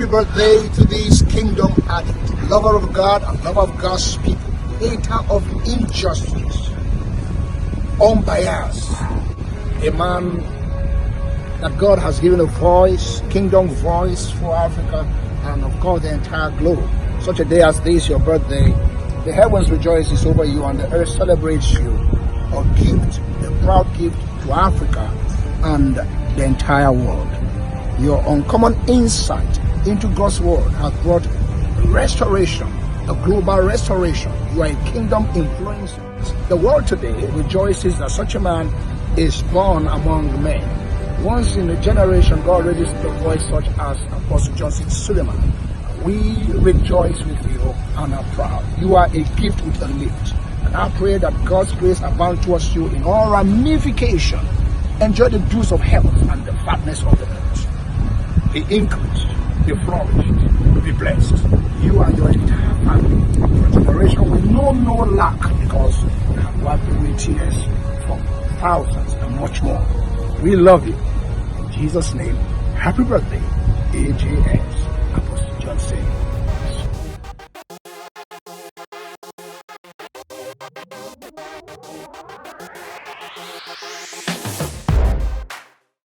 Happy birthday to this kingdom addict, lover of God and lover of God's people, hater of injustice, unbiased, a man that God has given a voice, kingdom voice for Africa and of course the entire globe. Such a day as this, your birthday, the heavens rejoices over you and the earth celebrates you. A gift, a proud gift to Africa and the entire world. Your uncommon insight into God's word has brought restoration, a global restoration. You are a kingdom influencer. The world today rejoices that such a man is born among men. Once in a generation, God raises a voice such as Apostle Johnson Suleman. We rejoice with you and are proud. You are a gift with a lift. And I pray that God's grace abound towards you in all ramification. Enjoy the juice of health and the fatness of the earth. Be increased, be flourished, be blessed. You and your entire family, your generation will know no lack because you have wiped away tears from thousands and much more. We love you. In Jesus' name, happy birthday, AJS, Apostle Johnson.